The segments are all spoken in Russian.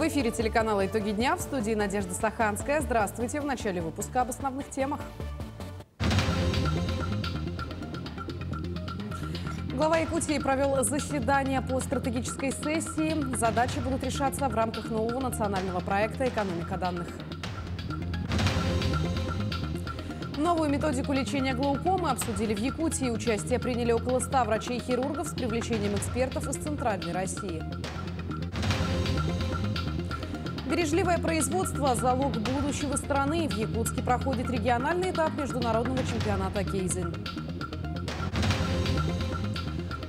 В эфире телеканала «Итоги дня», в студии Надежда Саханская. Здравствуйте. В начале выпуска об основных темах. Глава Якутии провел заседание по стратегической сессии. Задачи будут решаться в рамках нового национального проекта «Экономика данных». Новую методику лечения глаукомы обсудили в Якутии. Участие приняли около 100 врачей-хирургов с привлечением экспертов из Центральной России. Бережливое производство – залог будущего страны. В Якутске проходит региональный этап международного чемпионата «Кейзен».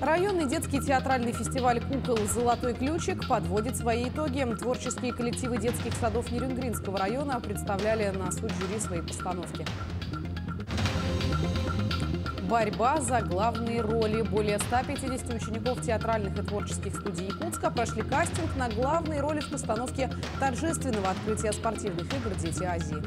Районный детский театральный фестиваль «Кукол. Золотой ключик» подводит свои итоги. Творческие коллективы детских садов Нерюнгринского района представляли на суд жюри свои постановки. Борьба за главные роли. Более 150 учеников театральных и творческих студий Якутска прошли кастинг на главные роли в постановке торжественного открытия спортивных игр «Дети Азии».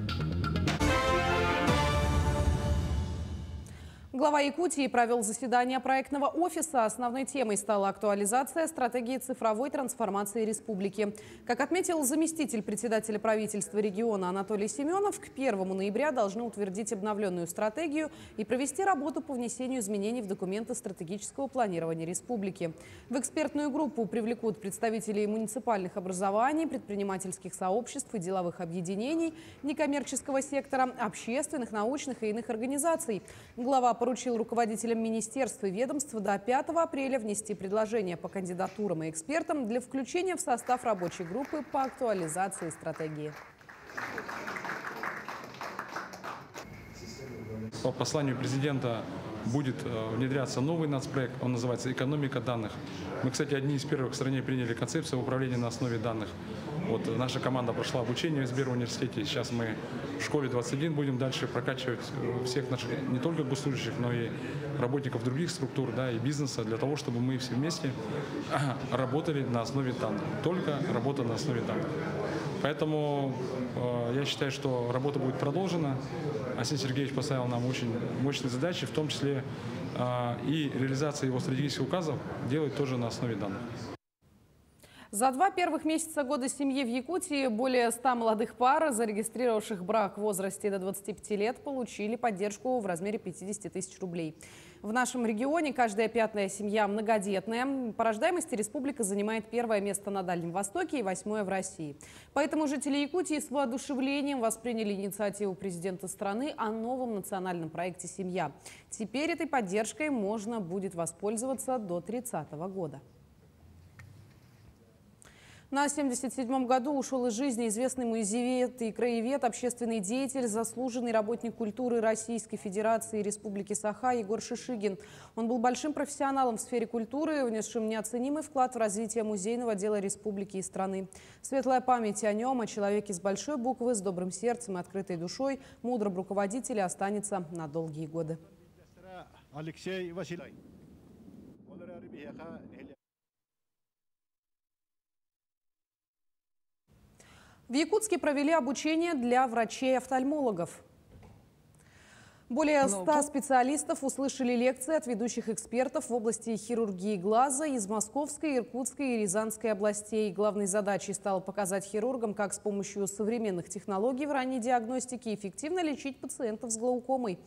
Глава Якутии провел заседание проектного офиса. Основной темой стала актуализация стратегии цифровой трансформации республики. Как отметил заместитель председателя правительства региона Анатолий Семенов, к 1 ноября должны утвердить обновленную стратегию и провести работу по внесению изменений в документы стратегического планирования республики. В экспертную группу привлекут представителей муниципальных образований, предпринимательских сообществ и деловых объединений, некоммерческого сектора, общественных, научных и иных организаций. Глава поручил руководителям министерств и ведомств до 5 апреля внести предложения по кандидатурам и экспертам для включения в состав рабочей группы по актуализации стратегии. По посланию президента будет внедряться новый нацпроект, он называется «Экономика данных». Мы, кстати, одни из первых в стране приняли концепцию управления на основе данных. Вот наша команда прошла обучение в Сберуниверситете. Сейчас мы в школе 21 будем дальше прокачивать всех наших, не только госслужащих, но и работников других структур, да, и бизнеса, для того, чтобы мы все вместе работали на основе данных. Только работа на основе данных. Поэтому я считаю, что работа будет продолжена. Арсений Сергеевич поставил нам очень мощные задачи, в том числе и реализация его стратегических указов делать тоже на основе данных. За 2 первых месяца года семьи в Якутии более 100 молодых пар, зарегистрировавших брак в возрасте до 25 лет, получили поддержку в размере 50 тысяч рублей. В нашем регионе каждая 5-я семья многодетная. По рождаемости республика занимает 1-е место на Дальнем Востоке и 8-е в России. Поэтому жители Якутии с воодушевлением восприняли инициативу президента страны о новом национальном проекте «Семья». Теперь этой поддержкой можно будет воспользоваться до 30 года. На 77-м году ушел из жизни известный музеевед и краевед, общественный деятель, заслуженный работник культуры Российской Федерации и Республики Саха Егор Шишигин. Он был большим профессионалом в сфере культуры, внесшим неоценимый вклад в развитие музейного дела республики и страны. Светлая память о нем, о человеке с большой буквы, с добрым сердцем и открытой душой, мудром руководителе останется на долгие годы. Алексей Васильевич. В Якутске провели обучение для врачей-офтальмологов. Более 100 специалистов услышали лекции от ведущих экспертов в области хирургии глаза из Московской, Иркутской и Рязанской областей. Главной задачей стало показать хирургам, как с помощью современных технологий в ранней диагностике эффективно лечить пациентов с глаукомой.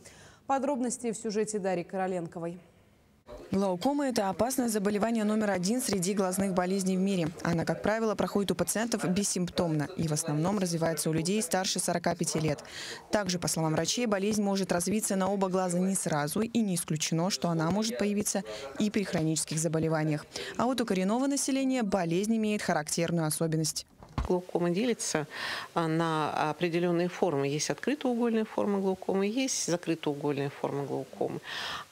Подробности в сюжете Дарьи Короленковой. Глаукома – это опасное заболевание номер 1 среди глазных болезней в мире. Она, как правило, проходит у пациентов бессимптомно и в основном развивается у людей старше 45 лет. Также, по словам врачей, болезнь может развиться на оба глаза не сразу, и не исключено, что она может появиться и при хронических заболеваниях. А вот у коренного населения болезнь имеет характерную особенность. Глаукома делится на определенные формы. Есть открытоугольная форма глаукомы, есть закрытоугольная форма глаукомы.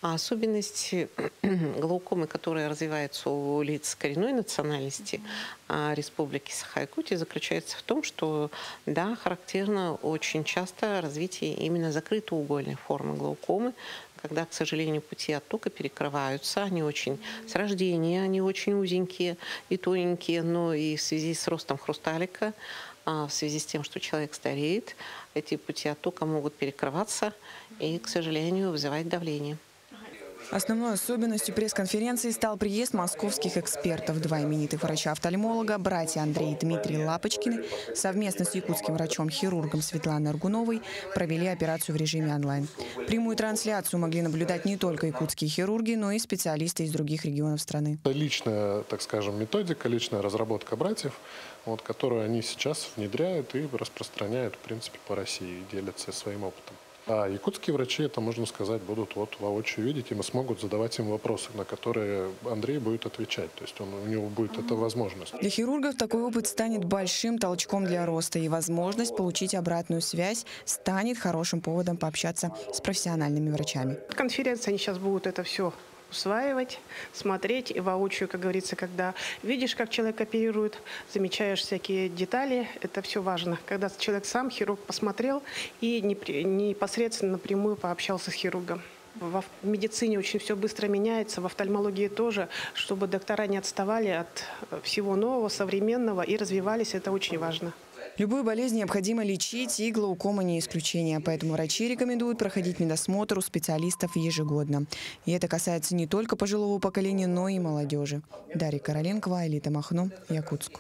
А особенность глаукомы, которая развивается у лиц коренной национальности Республики Саха-Якутия, заключается в том, что, да, характерно очень часто развитие именно закрытоугольной формы глаукомы, когда, к сожалению, пути оттока перекрываются. Они очень с рождения, они очень узенькие и тоненькие, но и в связи с ростом хрусталика, в связи с тем, что человек стареет, эти пути оттока могут перекрываться и, к сожалению, вызывать давление. Основной особенностью пресс-конференции стал приезд московских экспертов. Два именитых врача-офтальмолога, братья Андрей и Дмитрий Лапочкины, совместно с якутским врачом-хирургом Светланой Аргуновой провели операцию в режиме онлайн. Прямую трансляцию могли наблюдать не только якутские хирурги, но и специалисты из других регионов страны. Это личная, так скажем, методика, личная разработка братьев, которую они сейчас внедряют и распространяют, в принципе, по России, и делятся своим опытом. А якутские врачи, это, можно сказать, будут воочию видеть, и мы смогут задавать им вопросы, на которые Андрей будет отвечать. То есть у него будет эта возможность. Для хирургов такой опыт станет большим толчком для роста, и возможность получить обратную связь станет хорошим поводом пообщаться с профессиональными врачами. Конференции они сейчас будут это все усваивать, смотреть и воочию, как говорится, когда видишь, как человек оперирует, замечаешь всякие детали, это все важно. Когда человек сам, хирург, посмотрел и непосредственно напрямую пообщался с хирургом. В медицине очень все быстро меняется, в офтальмологии тоже, чтобы доктора не отставали от всего нового, современного и развивались, это очень важно. Любую болезнь необходимо лечить, и глаукома не исключение. Поэтому врачи рекомендуют проходить медосмотр у специалистов ежегодно. И это касается не только пожилого поколения, но и молодежи. Дарья Короленкова, Аэлита Махно, Якутск.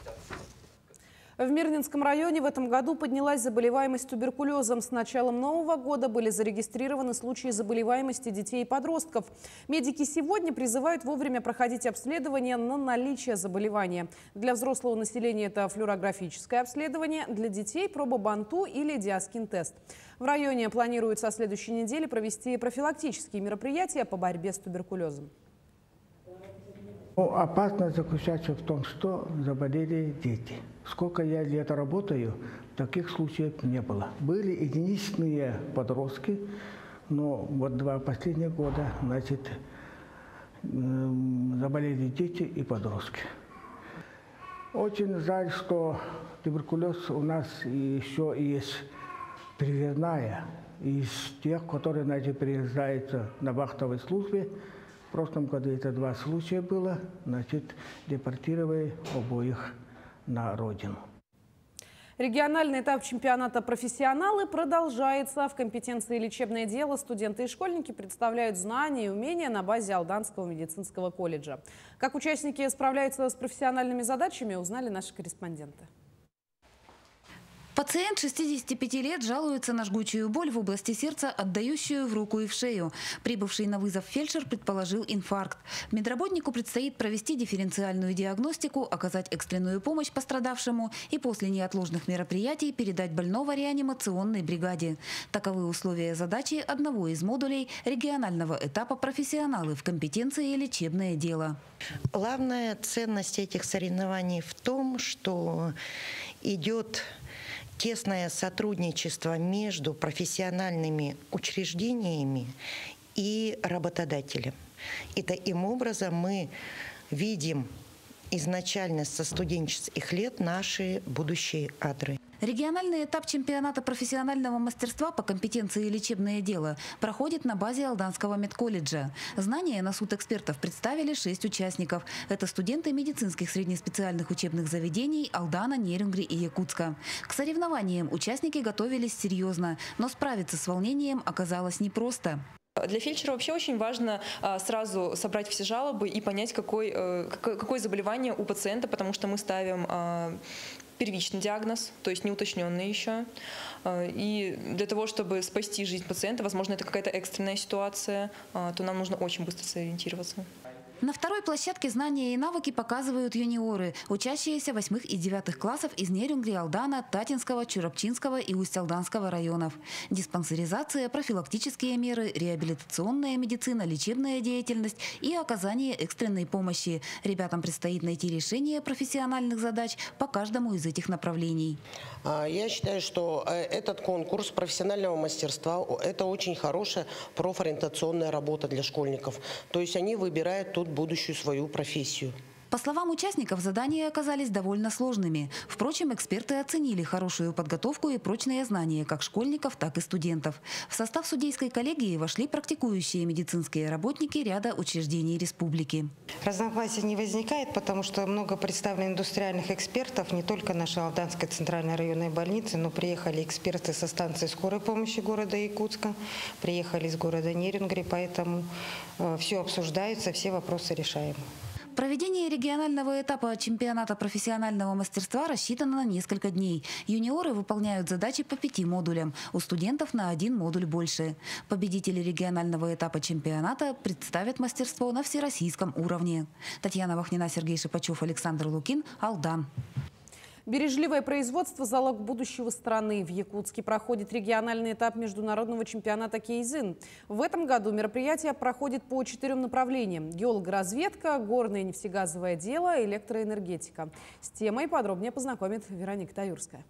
В Мирнинском районе в этом году поднялась заболеваемость туберкулезом. С началом нового года были зарегистрированы случаи заболеваемости детей и подростков. Медики сегодня призывают вовремя проходить обследование на наличие заболевания. Для взрослого населения это флюорографическое обследование, для детей проба Банту или диаскин-тест. В районе планируют со следующей недели провести профилактические мероприятия по борьбе с туберкулезом. Опасность заключается в том, что заболели дети. Сколько я лет работаю, таких случаев не было. Были единичные подростки, но вот 2 последних года, заболели дети и подростки. Очень жаль, что туберкулез у нас еще есть привозная. Из тех, которые, приезжают на вахтовой службе, в прошлом году это 2 случая было, депортировали обоих на родину. Региональный этап чемпионата «Профессионалы» продолжается. В компетенции «Лечебное дело» студенты и школьники представляют знания и умения на базе Алданского медицинского колледжа. Как участники справляются с профессиональными задачами, узнали наши корреспонденты. Пациент 65 лет жалуется на жгучую боль в области сердца, отдающую в руку и в шею. Прибывший на вызов фельдшер предположил инфаркт. Медработнику предстоит провести дифференциальную диагностику, оказать экстренную помощь пострадавшему и после неотложных мероприятий передать больного реанимационной бригаде. Таковы условия задачи одного из модулей регионального этапа «Профессионалы» в компетенции «Лечебное дело». Главная ценность этих соревнований в том, что идет тесное сотрудничество между профессиональными учреждениями и работодателем. И таким образом мы видим изначально со студенческих лет наши будущие кадры. Региональный этап чемпионата профессионального мастерства по компетенции «Лечебное дело» проходит на базе Алданского медколледжа. Знания на суд экспертов представили 6 участников. Это студенты медицинских среднеспециальных учебных заведений Алдана, Нерюнгри и Якутска. К соревнованиям участники готовились серьезно, но справиться с волнением оказалось непросто. Для фельдшера вообще очень важно сразу собрать все жалобы и понять, какое заболевание у пациента, потому что мы ставим первичный диагноз, то есть неуточненный еще. И для того, чтобы спасти жизнь пациента, возможно, это какая-то экстренная ситуация, то нам нужно очень быстро сориентироваться. На второй площадке знания и навыки показывают юниоры, учащиеся 8 и 9 классов из Нерюнгри, Алдана, Татинского, Чурапчинского и Усть-Алданского районов. Диспансеризация, профилактические меры, реабилитационная медицина, лечебная деятельность и оказание экстренной помощи. Ребятам предстоит найти решение профессиональных задач по каждому из этих направлений. Я считаю, что этот конкурс профессионального мастерства – это очень хорошая профориентационная работа для школьников. То есть они выбирают тут будущую свою профессию. По словам участников, задания оказались довольно сложными. Впрочем, эксперты оценили хорошую подготовку и прочные знания как школьников, так и студентов. В состав судейской коллегии вошли практикующие медицинские работники ряда учреждений республики. Разногласий не возникает, потому что много представлено индустриальных экспертов, не только нашей Алданской центральной районной больницы, но приехали эксперты со станции скорой помощи города Якутска, приехали из города Нерюнгри, поэтому все обсуждается, все вопросы решаемы. Проведение регионального этапа чемпионата профессионального мастерства рассчитано на несколько дней. Юниоры выполняют задачи по 5 модулям, у студентов на 1 модуль больше. Победители регионального этапа чемпионата представят мастерство на всероссийском уровне. Татьяна Вахнина, Сергей Шипачев, Александр Лукин, Алдан. Бережливое производство – залог будущего страны. В Якутске проходит региональный этап международного чемпионата Кейзин. В этом году мероприятие проходит по 4 направлениям: геологоразведка, горное нефтегазовое дело, электроэнергетика. С темой подробнее познакомит Вероника Таюрская.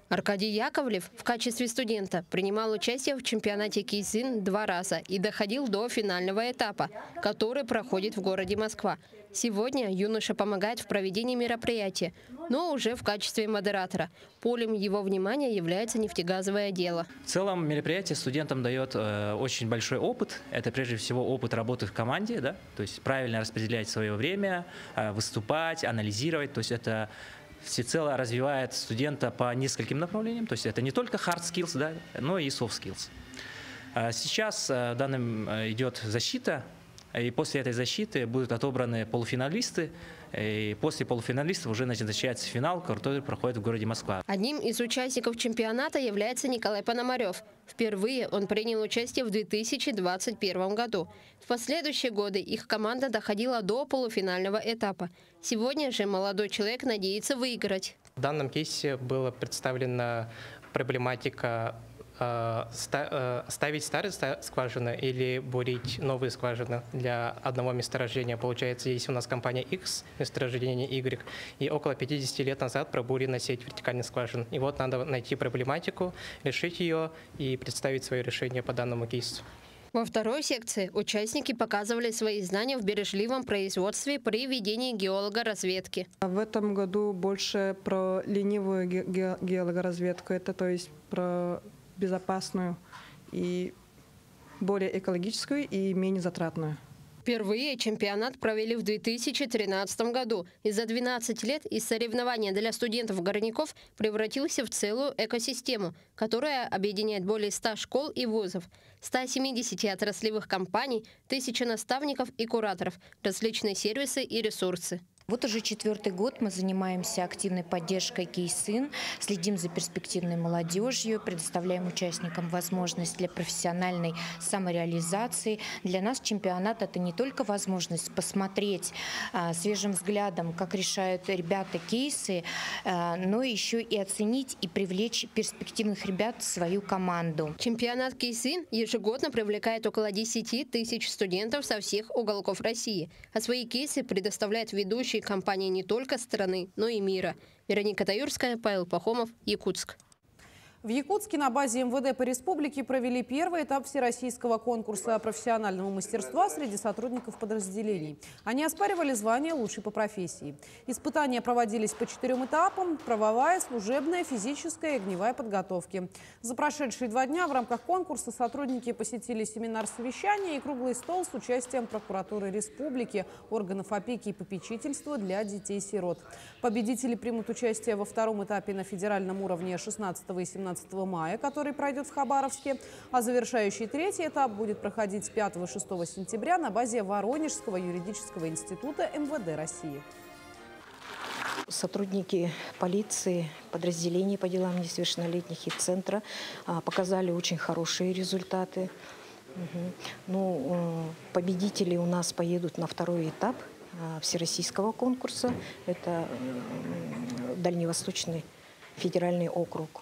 Аркадий Яковлев в качестве студента принимал участие в чемпионате Кейзин 2 раза и доходил до финального этапа, который проходит в городе Москва. Сегодня юноша помогает в проведении мероприятия, но уже в качестве модератора. Полем его внимания является нефтегазовое дело. В целом мероприятие студентам дает очень большой опыт. Это прежде всего опыт работы в команде, да? То есть правильно распределять свое время, выступать, анализировать. То есть это всецело развивает студента по нескольким направлениям. То есть это не только hard skills, да, но и soft skills. Сейчас данным идет защита, и после этой защиты будут отобраны полуфиналисты. И после полуфиналистов уже начинается финал, который проходит в городе Москва. Одним из участников чемпионата является Николай Пономарев. Впервые он принял участие в 2021 году. В последующие годы их команда доходила до полуфинального этапа. Сегодня же молодой человек надеется выиграть. В данном кейсе была представлена проблематика ставить старые скважины или бурить новые скважины для одного месторождения. Получается, есть у нас компания X, месторождение Y, и около 50 лет назад пробурена сеть вертикальных скважин. И вот надо найти проблематику, решить ее и представить свое решение по данному кейсу. Во второй секции участники показывали свои знания в бережливом производстве при ведении геологоразведки. В этом году больше про ленивую геологоразведку, это то есть про безопасную и более экологическую и менее затратную. Впервые чемпионат провели в 2013 году. И за 12 лет из соревнования для студентов-горняков превратился в целую экосистему, которая объединяет более 100 школ и вузов, 170 отраслевых компаний, 1000 наставников и кураторов, различные сервисы и ресурсы. Вот уже 4-й год мы занимаемся активной поддержкой Кейзин, следим за перспективной молодежью, предоставляем участникам возможность для профессиональной самореализации. Для нас чемпионат – это не только возможность посмотреть свежим взглядом, как решают ребята кейсы, но еще и оценить и привлечь перспективных ребят в свою команду. Чемпионат Кейзин ежегодно привлекает около 10 тысяч студентов со всех уголков России, а свои кейсы предоставляют ведущие компании не только страны, но и мира. Вероника Таюрская, Павел Пахомов, Якутск. В Якутске на базе МВД по республике провели первый этап всероссийского конкурса профессионального мастерства среди сотрудников подразделений. Они оспаривали звание «Лучший по профессии». Испытания проводились по 4 этапам: правовая, служебная, физическая и огневая подготовки. За прошедшие 2 дня в рамках конкурса сотрудники посетили семинар-совещание и круглый стол с участием прокуратуры республики, органов опеки и попечительства для детей-сирот. Победители примут участие во 2-м этапе на федеральном уровне 16 и 17 мая, который пройдет в Хабаровске, а завершающий 3-й этап будет проходить с 5 и 6 сентября на базе Воронежского юридического института МВД России. Сотрудники полиции, подразделений по делам несовершеннолетних и центра показали очень хорошие результаты. Победители у нас поедут на 2-й этап всероссийского конкурса. Это Дальневосточный федеральный округ.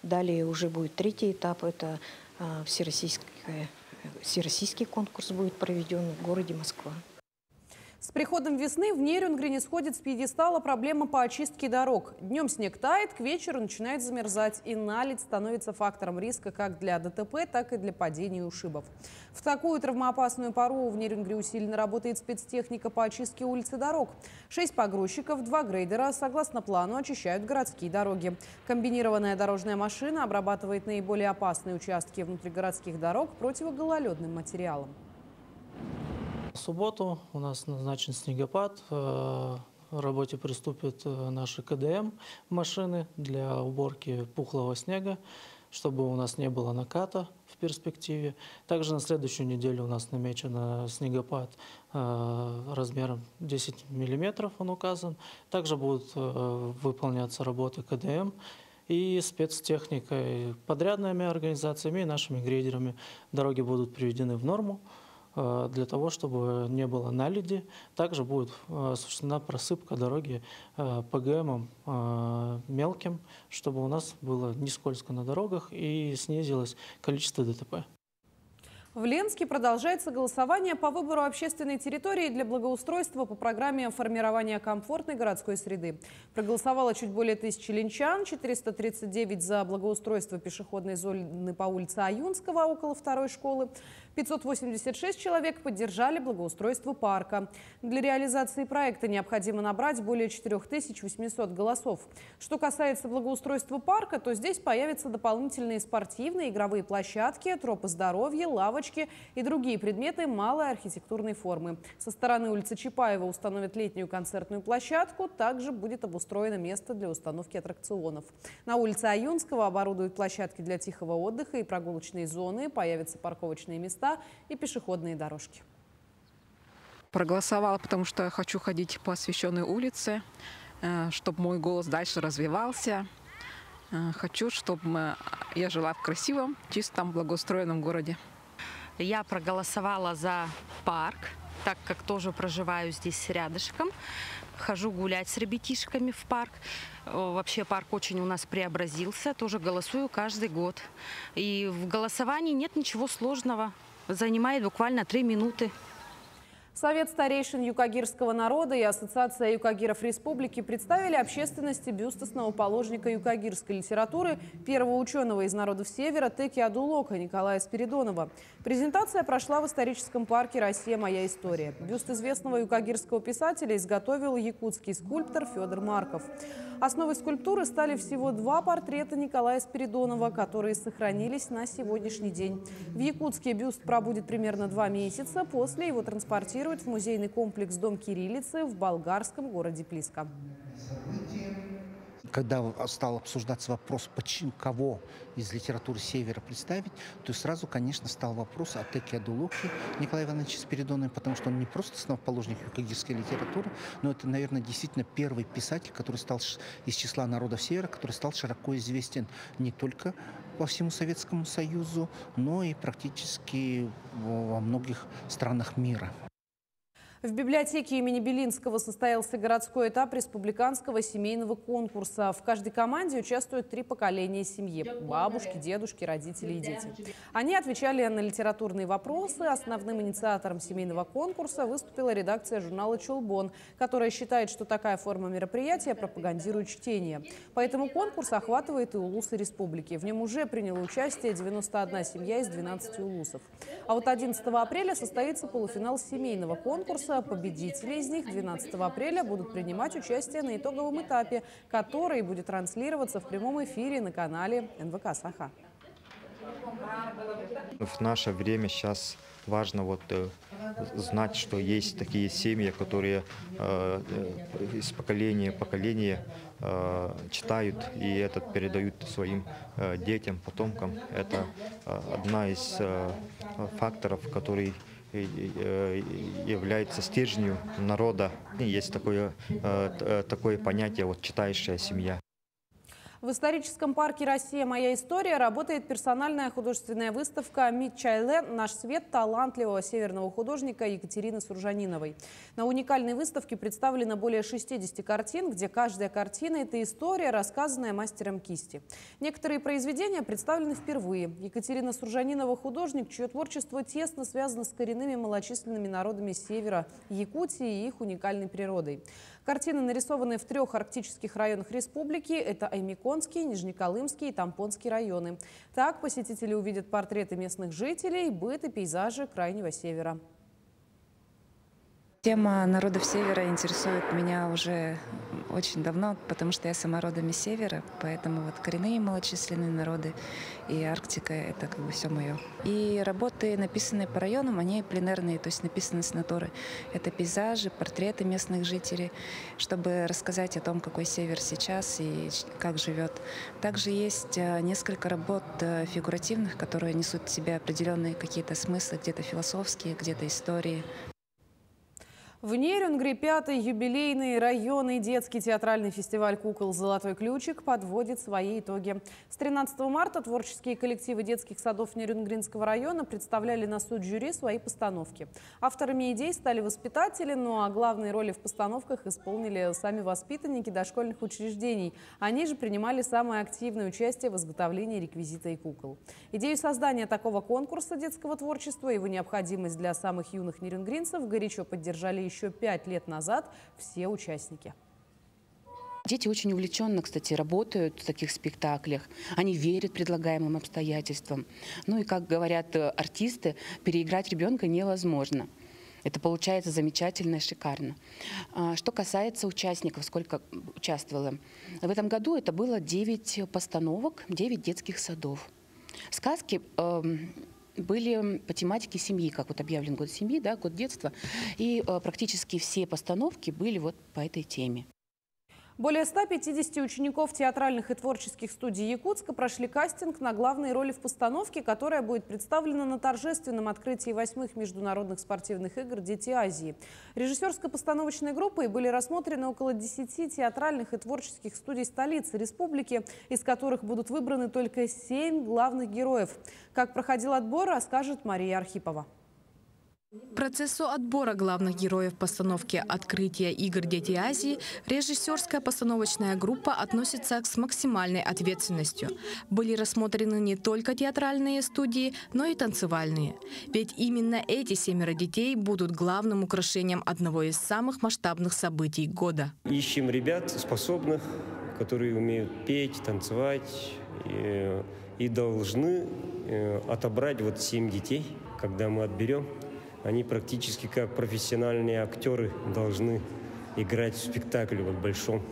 Далее уже будет 3-й этап, это всероссийский конкурс будет проведен в городе Москва. С приходом весны в Нерюнгри сходит с пьедестала проблема по очистке дорог. Днем снег тает, к вечеру начинает замерзать, и наледь становится фактором риска как для ДТП, так и для падений и ушибов. В такую травмоопасную пору в Нерюнгри усиленно работает спецтехника по очистке улиц и дорог. 6 погрузчиков, 2 грейдера, согласно плану, очищают городские дороги. Комбинированная дорожная машина обрабатывает наиболее опасные участки внутригородских дорог противогололедным материалом. В субботу у нас назначен снегопад. В работе приступят наши КДМ машины для уборки пухлого снега, чтобы у нас не было наката в перспективе. Также на следующую неделю у нас намечен снегопад размером 10 мм, он указан. Также будут выполняться работы КДМ и спецтехникой, подрядными организациями и нашими грейдерами. Дороги будут приведены в норму для того, чтобы не было наледи. Также будет осуществлена просыпка дороги ПГМом мелким, чтобы у нас было не скользко на дорогах и снизилось количество ДТП. В Ленске продолжается голосование по выбору общественной территории для благоустройства по программе формирования комфортной городской среды. Проголосовало чуть более 1000 ленчан, 439 за благоустройство пешеходной зоны по улице Аюнского около 2-й школы. 586 человек поддержали благоустройство парка. Для реализации проекта необходимо набрать более 4800 голосов. Что касается благоустройства парка, то здесь появятся дополнительные спортивные игровые площадки, тропы здоровья, лавочки и другие предметы малой архитектурной формы. Со стороны улицы Чапаева установят летнюю концертную площадку. Также будет обустроено место для установки аттракционов. На улице Аюнского оборудуют площадки для тихого отдыха и прогулочные зоны. Появятся парковочные места и пешеходные дорожки. Проголосовала, потому что хочу ходить по освещенной улице, чтобы мой голос дальше развивался. Хочу, чтобы я жила в красивом, чистом, благоустроенном городе. Я проголосовала за парк, так как тоже проживаю здесь рядышком. Хожу гулять с ребятишками в парк. Вообще парк очень у нас преобразился. Тоже голосую каждый год. И в голосовании нет ничего сложного. Занимает буквально 3 минуты. Совет старейшин юкагирского народа и Ассоциация юкагиров республики представили общественности бюст основоположника юкагирской литературы, первого ученого из народов Севера Теки Адулока Николая Спиридонова. Презентация прошла в историческом парке «Россия. Моя история». Бюст известного юкагирского писателя изготовил якутский скульптор Федор Марков. Основой скульптуры стали всего 2 портрета Николая Спиридонова, которые сохранились на сегодняшний день. В Якутске бюст пробудет примерно 2 месяца, после его транспортируют в музейный комплекс «Дом кириллицы» в болгарском городе Плиска. Когда стал обсуждаться вопрос, кого из литературы Севера представить, то сразу, конечно, стал вопрос о Теке Адулоке Николае Ивановиче Спиридонове, потому что он не просто основоположник юкагирской литературы, но это, наверное, действительно первый писатель, который стал из числа народов Севера, который стал широко известен не только по всему Советскому Союзу, но и практически во многих странах мира. В библиотеке имени Белинского состоялся городской этап республиканского семейного конкурса. В каждой команде участвуют 3 поколения семьи – бабушки, дедушки, родители и дети. Они отвечали на литературные вопросы. Основным инициатором семейного конкурса выступила редакция журнала «Чулбон», которая считает, что такая форма мероприятия пропагандирует чтение. Поэтому конкурс охватывает и улусы республики. В нем уже приняло участие 91 семья из 12 улусов. А вот 11 апреля состоится полуфинал семейного конкурса. Победители из них 12 апреля будут принимать участие на итоговом этапе, который будет транслироваться в прямом эфире на канале НВК «Саха». В наше время сейчас важно знать, что есть такие семьи, которые из поколения в поколение читают и это передают своим детям, потомкам. Это одна из факторов, который является стержнем народа. Есть такое понятие читающая семья. В историческом парке «Россия. Моя история» работает персональная художественная выставка «Митчайле. Наш свет» талантливого северного художника Екатерины Суржаниновой. На уникальной выставке представлено более 60 картин, где каждая картина – это история, рассказанная мастером кисти. Некоторые произведения представлены впервые. Екатерина Суржанинова – художник, чье творчество тесно связано с коренными малочисленными народами севера Якутии и их уникальной природой. Картины нарисованы в 3 арктических районах республики – это Аймиконский, Нижнеколымский и Тампонский районы. Так посетители увидят портреты местных жителей, быт и пейзажи Крайнего Севера. Тема народов Севера интересует меня уже очень давно, потому что я сама родом из Севера, поэтому вот коренные малочисленные народы и Арктика – это как бы все мое. И работы, написанные по районам, они пленерные, то есть написаны с натуры. Это пейзажи, портреты местных жителей, чтобы рассказать о том, какой Север сейчас и как живет. Также есть несколько работ фигуративных, которые несут в себе определенные какие-то смыслы, где-то философские, где-то истории. В Нерюнгри 5-й юбилейный районный детский театральный фестиваль кукол «Золотой ключик» подводит свои итоги. С 13 марта творческие коллективы детских садов Нерюнгринского района представляли на суд жюри свои постановки. Авторами идей стали воспитатели, ну а главные роли в постановках исполнили сами воспитанники дошкольных учреждений. Они же принимали самое активное участие в изготовлении реквизита и кукол. Идею создания такого конкурса детского творчества и его необходимость для самых юных нерюнгринцев горячо поддержали еще 5 лет назад все участники. Дети очень увлеченно, кстати, работают в таких спектаклях. Они верят предлагаемым обстоятельствам. Ну и, как говорят артисты, переиграть ребенка невозможно. Это получается замечательно и шикарно. Что касается участников, сколько участвовало. В этом году это было 9 постановок, 9 детских садов. Сказки были по тематике семьи, как вот объявлен год семьи, да, год детства. И практически все постановки были вот по этой теме. Более 150 учеников театральных и творческих студий Якутска прошли кастинг на главные роли в постановке, которая будет представлена на торжественном открытии 8-х международных спортивных игр «Дети Азии». Режиссерско-постановочной группой были рассмотрены около 10 театральных и творческих студий столицы республики, из которых будут выбраны только 7 главных героев. Как проходил отбор, расскажет Мария Архипова. К процессу отбора главных героев постановки «Открытие игр Дети Азии» режиссерская постановочная группа относится с максимальной ответственностью. Были рассмотрены не только театральные студии, но и танцевальные. Ведь именно эти 7 детей будут главным украшением одного из самых масштабных событий года. Ищем ребят способных, которые умеют петь, танцевать и должны отобрать вот 7 детей, когда мы отберем. Они практически как профессиональные актеры должны играть в спектакле в большом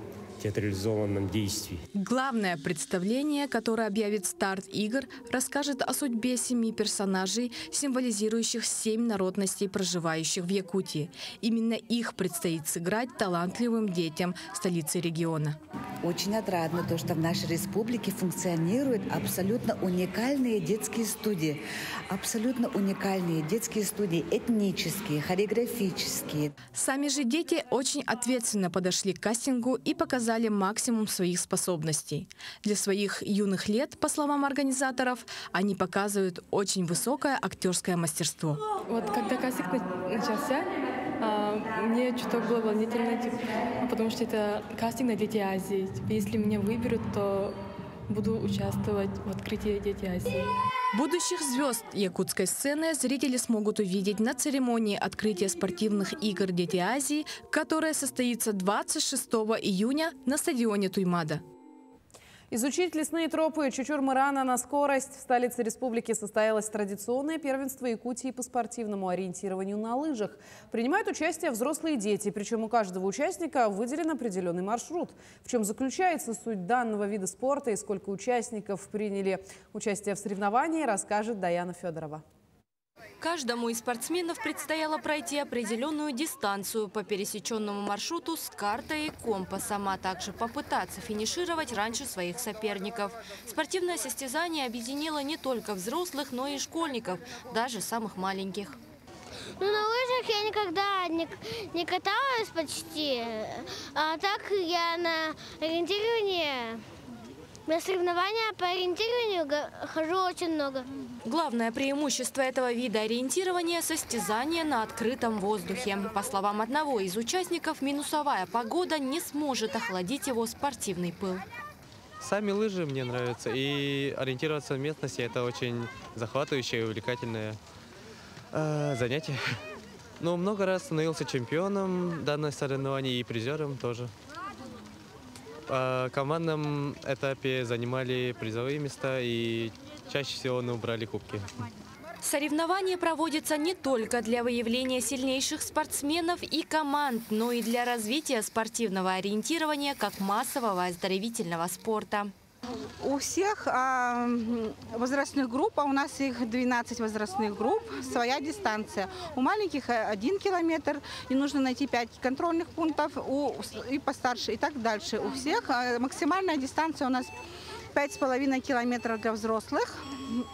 театрализованном действии. Главное представление, которое объявит старт игр, расскажет о судьбе 7 персонажей, символизирующих 7 народностей, проживающих в Якутии. Именно их предстоит сыграть талантливым детям столицы региона. Очень отрадно то, что в нашей республике функционируют абсолютно уникальные детские студии. Абсолютно уникальные детские студии, этнические, хореографические. Сами же дети очень ответственно подошли к кастингу и показали максимум своих способностей. Для своих юных лет, по словам организаторов, они показывают очень высокое актерское мастерство. Вот когда кастинг начался, мне что-то было волнительно, потому что это кастинг на Дети Азии. Если меня выберут, то буду участвовать в открытии Дети Азии. Будущих звезд якутской сцены зрители смогут увидеть на церемонии открытия спортивных игр Дети Азии, которая состоится 26 июня на стадионе Туймада. Изучить лесные тропы Чучур-Мырана на скорость. В столице республики состоялось традиционное первенство Якутии по спортивному ориентированию на лыжах. Принимают участие взрослые дети, причем у каждого участника выделен определенный маршрут. В чем заключается суть данного вида спорта и сколько участников приняли участие в соревновании, расскажет Даяна Федорова. Каждому из спортсменов предстояло пройти определенную дистанцию по пересеченному маршруту с картой и компасом, а также попытаться финишировать раньше своих соперников. Спортивное состязание объединило не только взрослых, но и школьников, даже самых маленьких. Ну, на лыжах я никогда не каталась почти, а так я на ориентировании На соревнования по ориентированию хожу очень много. Главное преимущество этого вида ориентирования – состязание на открытом воздухе. По словам одного из участников, минусовая погода не сможет охладить его спортивный пыл. Сами лыжи мне нравятся, и ориентироваться в местности – это очень захватывающее и увлекательное занятие. Но много раз становился чемпионом данных соревнований и призером тоже. В командном этапе занимали призовые места и чаще всего убрали кубки. Соревнования проводятся не только для выявления сильнейших спортсменов и команд, но и для развития спортивного ориентирования как массового оздоровительного спорта. У всех возрастных групп, а у нас их 12 возрастных групп, своя дистанция. У маленьких 1 километр, и нужно найти 5 контрольных пунктов, и постарше, и так дальше. У всех максимальная дистанция у нас 5,5 километров для взрослых,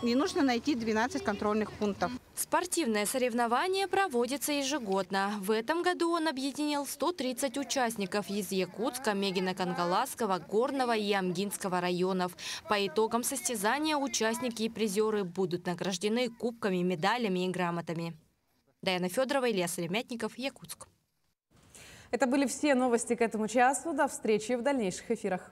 и нужно найти 12 контрольных пунктов. Спортивное соревнование проводится ежегодно. В этом году он объединил 130 участников из Якутска, Мегино-Кангаласского, Горного и Амгинского районов. По итогам состязания участники и призеры будут награждены кубками, медалями и грамотами. Даяна Федорова, Илья Соломятников, Якутск. Это были все новости к этому часу. До встречи в дальнейших эфирах.